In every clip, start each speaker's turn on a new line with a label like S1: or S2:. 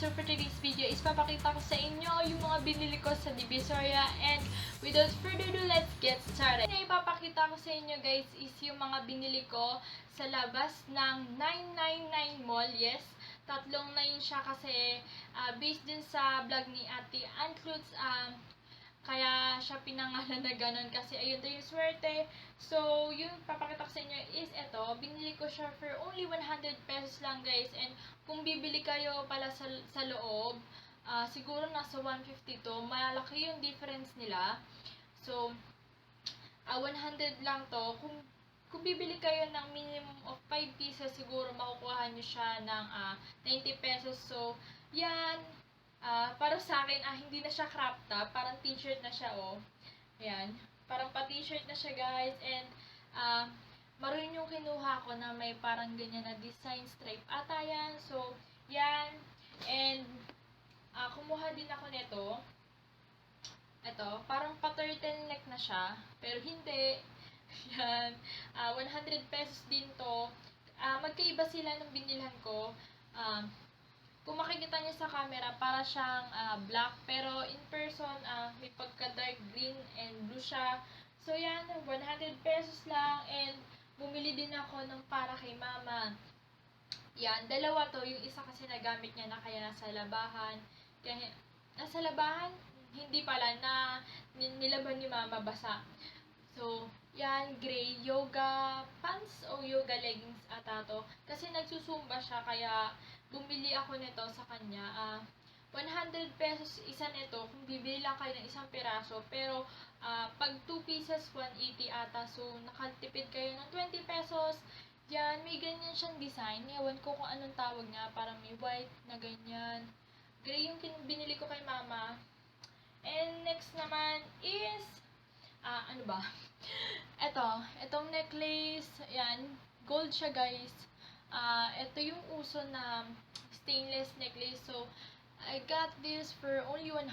S1: So for today's video is papakita ko sa inyo yung mga binili ko sa Divisoria, and without further ado, let's get started. Yung ipapakita ko sa inyo guys is yung mga binili ko sa labas ng 999 Mall. Yes, tatlong 9 siya kasi based din sa vlog ni Ate Antlutz, kaya siya pinangalan na ganun kasi ayun daw yung swerte. So, yung papakita ko sa inyo is ito. Binili ko siya for only 100 pesos lang guys. And kung bibili kayo pala sa loob, siguro nasa 150 to. Malaki yung difference nila. So, 100 lang to. Kung bibili kayo ng minimum of 5 pieces, siguro makukuha nyo siya ng 90 pesos. So, yan. Para sa akin, hindi na siya crop top. Parang t-shirt na siya, oh. Ayan. Parang pa-t-shirt na siya, guys. And, maroon yung kinuha ko na may parang ganyan na design stripe. Ata yan. So, yan. And, kumuha din ako nito. Ito. Parang pa-turtleneck na siya. Pero hindi. Yan. 100 pesos din to. Magkaiba sila ng binilhan ko. Kung makikita niyo sa camera, para siyang black, pero in person, may pagka dark green and blue siya. So yan, 100 pesos lang, and bumili din ako ng para kay mama. Yan, dalawa to, yung isa kasi nagamit niya na kaya nasa labahan. Kaya, nasa labahan? Hindi pala, nilaban ni mama, basa. So, yan, gray yoga pants o yoga leggings ata to. Kasi nagsusumba siya, kaya bumili ako nito sa kanya. 100 pesos isa nito kung bibili lang kayo ng isang piraso. Pero, pag 2 pieces, 180 ata. So, nakatipid kayo ng 20 pesos. Yan, may ganyan siyang design. Ewan ko kung anong tawag nga. Parang may white na ganyan. Gray yung binili ko kay mama. And next naman is, ano ba? Itong necklace, yan, gold siya guys. Ito yung uso na stainless necklace. So, I got this for only 100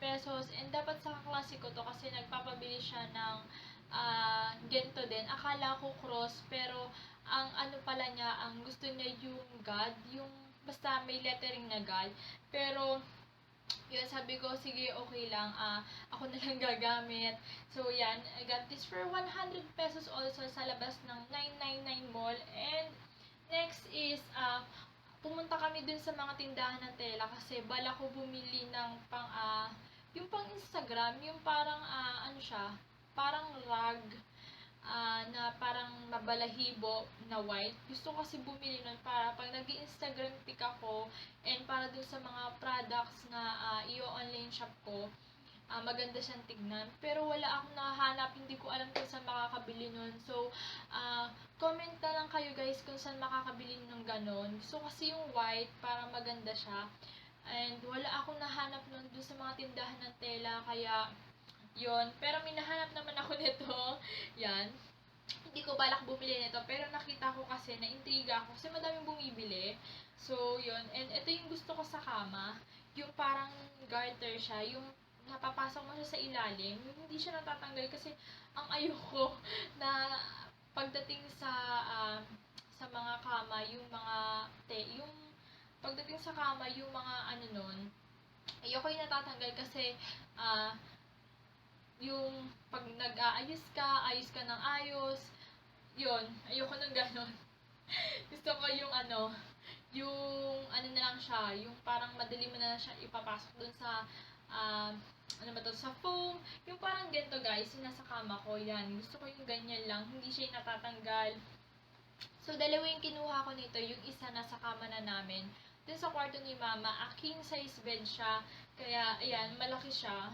S1: pesos. And dapat sa kaklase ko to kasi nagpapabili siya ng ganito din. Akala ko cross, pero ang ano pala niya, ang gusto niya yung God, yung basta may lettering na God. Pero, yun, sabi ko, sige, okay lang, ako na lang gagamit. So, yan, I got this for 100 pesos also sa labas ng 999 Mall. And, next is, pumunta kami dun sa mga tindahan ng tela kasi bala ko bumili ng yung pang Instagram, yung parang, ano siya, parang rag, na parang mabalahibo na white. Gusto kasi bumili nun para pag nag-Instagram pic ako and para dun sa mga products na i-online shop ko, maganda siyang tignan. Pero wala akong nakahanap, hindi ko alam kung saan makakabili nun. So, comment na lang kayo guys kung saan makakabili ng ganon. Gusto kasi yung white, para maganda siya. And wala akong nahanap nun dun sa mga tindahan ng tela, kaya yun. Pero may nahanap naman ako nito. Yan. Hindi ko balak bumili nito, pero nakita ko kasi, na-intriga ako kasi madaming bumibili. So, yun. And ito yung gusto ko sa kama. Yung parang garter siya. Yung napapasok mo siya sa ilalim. Yung hindi siya natatanggal kasi ang ayoko na pagdating sa mga kama, yung mga yung pagdating sa kama, yung mga ano nun, ayoko yung natatanggal kasi yung pag nag-aayos ka, ayos ka ng ayos, yun, ayoko nang ganon. Gusto ko yung yung na lang siya, yung parang madali mo na lang siya ipapasok dun sa, ano ba to, sa foam, yung parang ganito guys, yung nasa kama ko, yan, gusto ko yung ganyan lang, hindi siya natatanggal. So, dalawa yung kinuha ko nito, yung isa nasa kama na namin, dun sa kwarto ni mama, king size bed siya, kaya, ayan, malaki siya.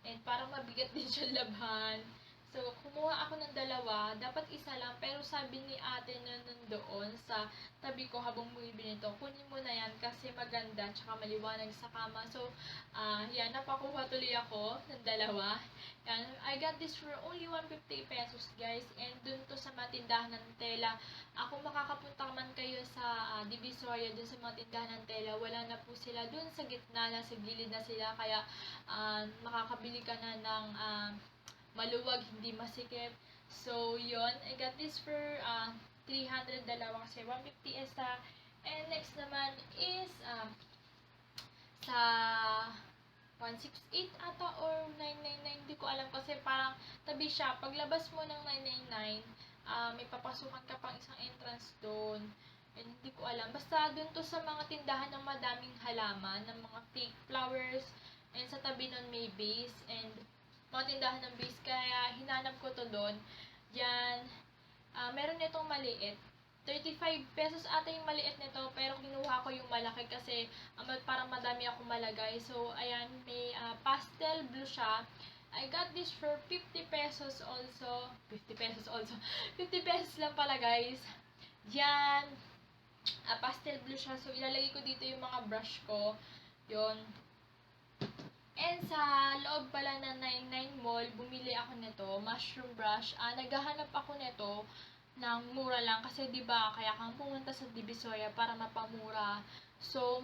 S1: And parang mabigat din siya labhan. So, kumuha ako ng dalawa. Dapat isa lang. Pero sabi ni ate na nandoon sa tabi ko habang bumibili nito, kunin mo na yan kasi maganda tsaka maliwanag sa kama. So, yan. Napakuha tuloy ako ng dalawa. Yan. I got this for only 150 pesos, guys. And dun to sa mga tindahan ng tela. Kung makakapunta man kayo sa Divisoria, dun sa mga tindahan ng tela, wala na po sila. Dun sa gitna na, sa gilid na sila. Kaya, makakabili ka na ng maluwag, hindi masikip. So, yun. I got this for 300 dalawa kasi 150 isa. And next naman is sa 168 ata or 999, hindi ko alam kasi parang tabi siya. Paglabas mo ng 999, may papasukan ka pang isang entrance doon. And hindi ko alam. Basta doon to sa mga tindahan ng madaming halaman, ng mga fake flowers, and sa tabi nun may base, and mga tindahan ng base. Kaya hinanap ko to doon. Yan. Meron itong maliit. 35 pesos ata yung maliit nito, pero kinuha ko yung malaki kasi parang madami ako malagay. So, ayan, may pastel blue siya. I got this for 50 pesos also. 50 pesos also. 50 pesos lang pala, guys. Yan. Pastel blue siya. So, ilalagay ko dito yung mga brush ko. Yon. And sa loob pala ng 99 Mall, bumili ako nito, mushroom brush. Naghahanap ako nito ng mura lang kasi 'di ba kaya kang pumunta sa Divisoria para mapamura. So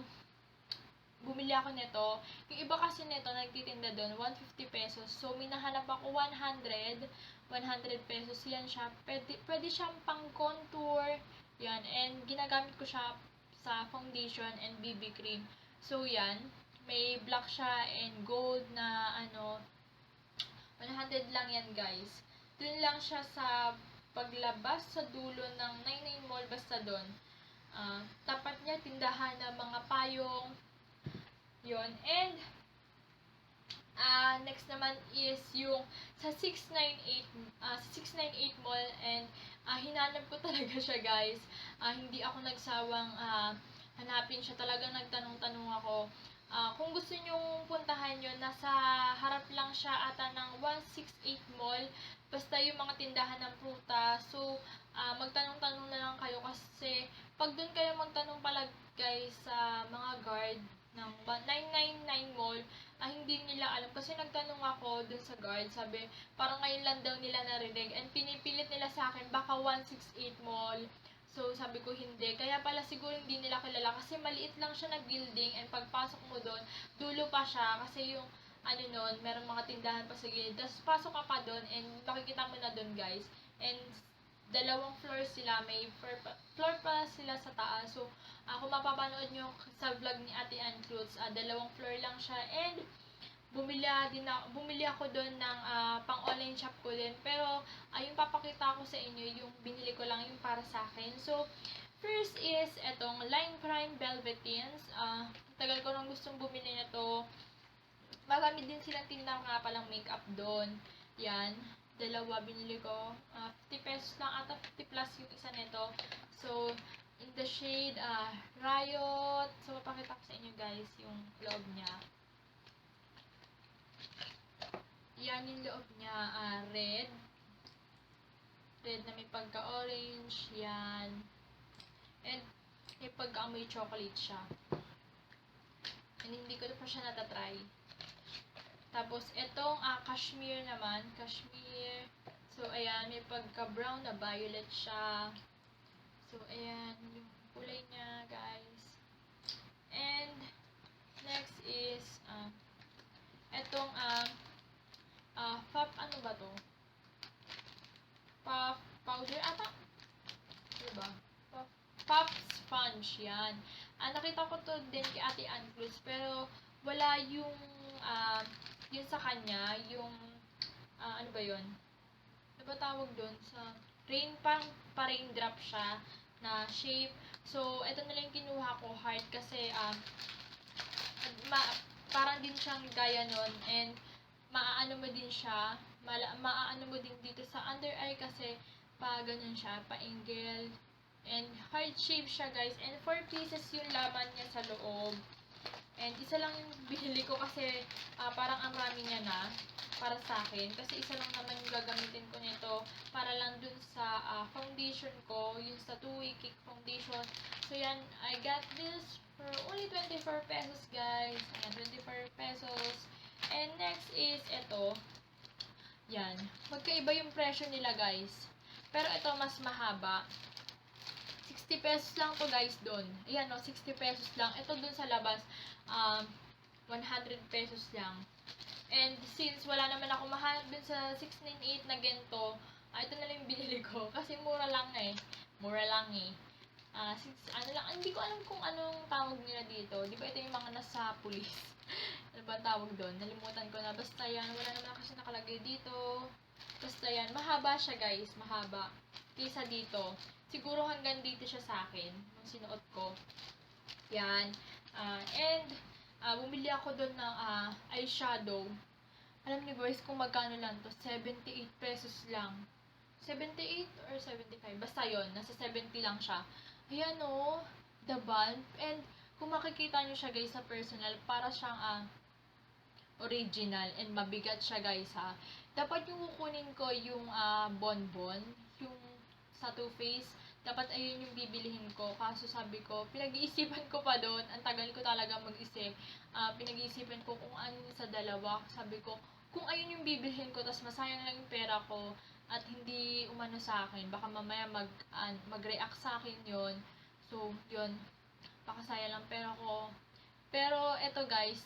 S1: bumili ako nito. Yung iba kasi nito nagtitinda doon 150 pesos. So minahanap ako 100 pesos yan siya. Pwede siyang pang contour. Yan, and ginagamit ko siya sa foundation and BB cream. So yan, may black siya and gold na 100 lang yan, guys. Dun lang siya sa paglabas sa dulo ng 99 Mall, basta doon. Tapat niya, tindahan ng mga payong. Yon. And, next naman is yung sa 698 Mall, and hinanap ko talaga siya, guys. Hindi ako nagsawang hanapin siya. Talagang nagtanong-tanong ako. Kung gusto nyong puntahan yun, nasa harap lang siya ata ng 168 Mall. Basta yung mga tindahan ng pruta. So, magtanong-tanong na lang kayo kasi pag doon kayo magtanong pala, guys, sa mga guard ng 999 Mall, hindi nila alam. Kasi nagtanong ako dun sa guard, sabi, parang ngayon lang daw nila narinig. And pinipilit nila sa akin, baka 168 Mall. So, sabi ko hindi. Kaya pala siguro hindi nila kilala kasi maliit lang siya na building, and pagpasok mo doon, dulo pa siya kasi yung nun, meron mga tindahan pa sa gilid. Tapos pasok ka pa doon and makikita mo na doon, guys. And dalawang floor sila, may floor pa sila sa taas. So, kung mapapanood nyo sa vlog ni Ate Ann Clothes, dalawang floor lang siya. And bumili ako doon ng pang online shop ko din. Pero yung papakita ko sa inyo, yung binili ko lang yung para sa akin. So, first is etong Line Prime Velvetins. Tagal ko nang gustong bumili na to. Marami din silang tindahan nga palang makeup doon. Yan. Dalawa binili ko. 50 pesos lang ata, 50 plus yung isa nito. So, in the shade Riot. So, papakita ko sa inyo, guys, yung loob niya. Yan yung loob niya. Red. Red na may pagka-orange. Yan. And, may pagka-amoy chocolate siya. And hindi ko pa siya natatry. Tapos, itong cashmere naman. Cashmere. So, ayan. May pagka-brown na violet siya. So, ayan. Yung kulay niya, guys. And, next is, itong, puff, ano ba to? Puff powder ata? Diba? Puff sponge, yan. Nakita ko to din kay Ate Ann Clothes, pero wala yung, yun sa kanya, yung, ano ba yun? Ano ba tawag dun? Sa raindrop siya na shape. So, ito na lang kinuha ko, heart, kasi, parang din siyang gaya nun, and, maaano mo din siya, maaano mo din dito sa under eye kasi, pa ganun siya, pa angle, and heart shape siya, guys, and 4 pieces yung laman niya sa loob. And isa lang yung binili ko kasi parang ang rami niya na para sa akin. Kasi isa lang naman yung gagamitin ko nito para lang dun sa foundation ko, yung sa 2-way cake foundation. So yan, I got this for only 24 pesos, guys. Ayan, 24 pesos. And next is ito. Yan. Magkaiba yung presyo nila, guys. Pero ito mas mahaba. 60 pesos lang to, guys, doon. Ayan, no, 60 pesos lang. Ito doon sa labas, 100 pesos lang. And since wala naman ako mahanap dun sa 698 na ganito, ito na lang yung binili ko. Kasi mura lang eh. Mura lang eh. ano lang, hindi ko alam kung anong tawag nila dito. Di ba ito yung mga nasa pulis? Ano ba tawag doon? Nalimutan ko na. Basta yan, wala naman kasi nakalagay dito. Basta yan, mahaba siya guys, mahaba. Kaysa dito. Siguro hanggang dito siya sa akin, nung sinuot ko. Yan. Bumili ako doon ng eyeshadow. Alam niyo guys, kung magkano lang to, 78 pesos lang. 78 or 75, basta yon, nasa 70 lang siya. Ayan o, the bulb. And kung makikita niyo siya guys sa personal, para siyang original and mabigat siya guys ha. Dapat yung kukunin ko yung bonbon, yung sa Too Faced. Dapat ayun yung bibilihin ko. Kaso sabi ko, pinag-iisipan ko pa doon. Ang tagal ko talaga mag-isip. Pinag-iisipan ko kung ano sa dalawa. Sabi ko, kung ayun yung bibilihin ko, tas masayang lang yung pera ko, at hindi umano sa akin, baka mamaya mag-react sa akin yon. So, yun. Baka sayang lang pera ko. Pero, eto guys,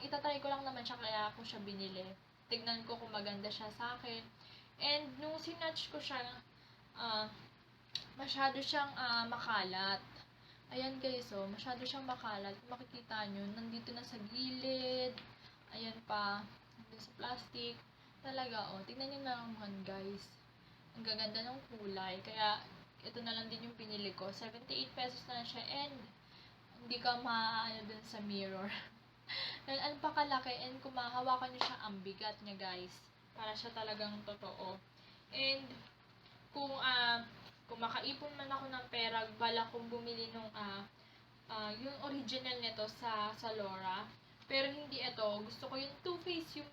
S1: itatry ko lang naman siya, kaya ako siya binili. Tignan ko kung maganda siya sa akin. And, nung sinatch ko siya, masyado siyang makalat. Ayan guys, masyado siyang makalat. Makikita nyo, nandito na sa gilid. Ayan pa, nandito sa plastic. Talaga, tignan nyo naman guys. Ang gaganda ng kulay. Kaya, ito na lang din yung pinili ko. 78 pesos na siya, and hindi ka maaano dun sa mirror. And ano pa kalaki, and kung mahawakan nyo siya, ang bigat niya guys. Para siya talagang totoo. And, kung makaipon man ako ng pera, bala kong bumili nung yung original nito sa Laura. Pero hindi ito. Gusto ko yung Too Faced yung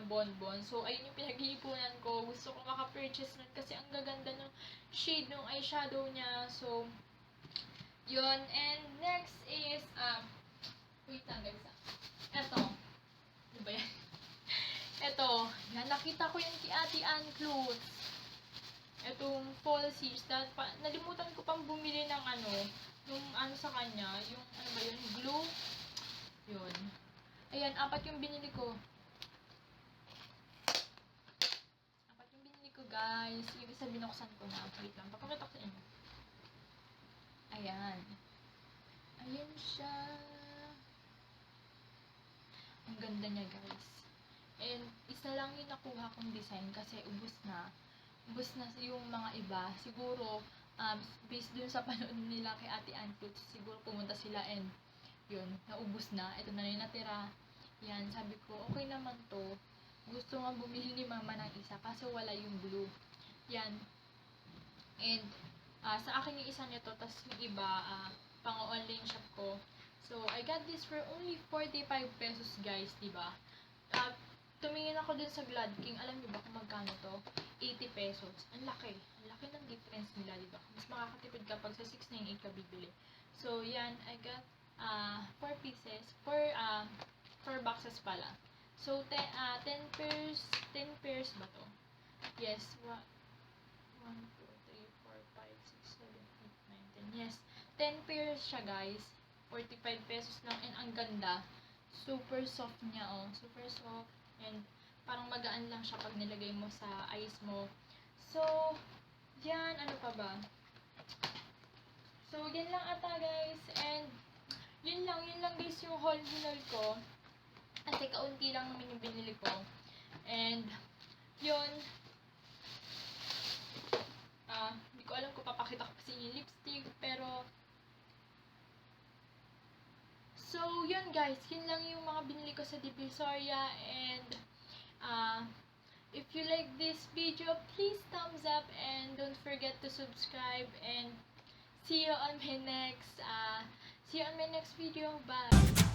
S1: bonbon. So, ayun yung pinag-iipunan ko. Gusto ko maka-purchase nun kasi ang gaganda ng shade ng eyeshadow niya. So, yun. And next is, wait lang guys. Eto. Ano ba yan? Eto. Yan, nakita ko yung kay Ate Ann clothes. Etong falsies, nalimutan ko pang bumili ng yung sa kanya, yung glue. Yun. Ayan, 4 yung binili ko. 4 yung binili ko, guys. Yung isa binuksan ko na. Wait lang, papakita ko sa inyo. Ayan. Ayan siya. Ang ganda niya, guys. And, isa lang yung nakuha kong design kasi ubos na yung mga iba. Siguro, based dun sa panood nila kay Ate Ann Clothes, siguro pumunta sila and yun, naubos na. Ito na yung natira. Yan, sabi ko, okay naman to. Gusto nga bumili ni mama ng isa kasi wala yung blue. Yan. And, sa akin yung isa nito, tas yung iba, pang-online shop ko. So, I got this for only 45 pesos, guys, diba? Tumingin ako dun sa Glad King. Alam niyo ba kung magkano to? 80 pesos. Ang laki. Ang laki ng difference nila, diba? Mas makakatipid kapag sa 698 ka bibili. So, yan. I got 4 pieces. 4 boxes pala. So, 10 pairs ba to? Yes. 1, 2, 3, 4, 5, 6, 7, 8, 9, 10. Yes. 10 pairs siya, guys. 45 pesos lang. And ang ganda. Super soft niya, Super soft. And parang magaan lang siya pag nilagay mo sa eyes mo. So, yan. Ano pa ba? So, yan lang ata, guys. And, yun lang guys yung haul ko. Kasi kaunti lang naman yung binili ko. And, yun. Hindi ko alam kung papakita ko pa sa inyo lipstick. Pero, so, yun guys. Yun lang yung mga binili ko sa Divisoria. And, if you like this video, please thumbs up. And don't forget to subscribe. And, see you on my next video. Bye!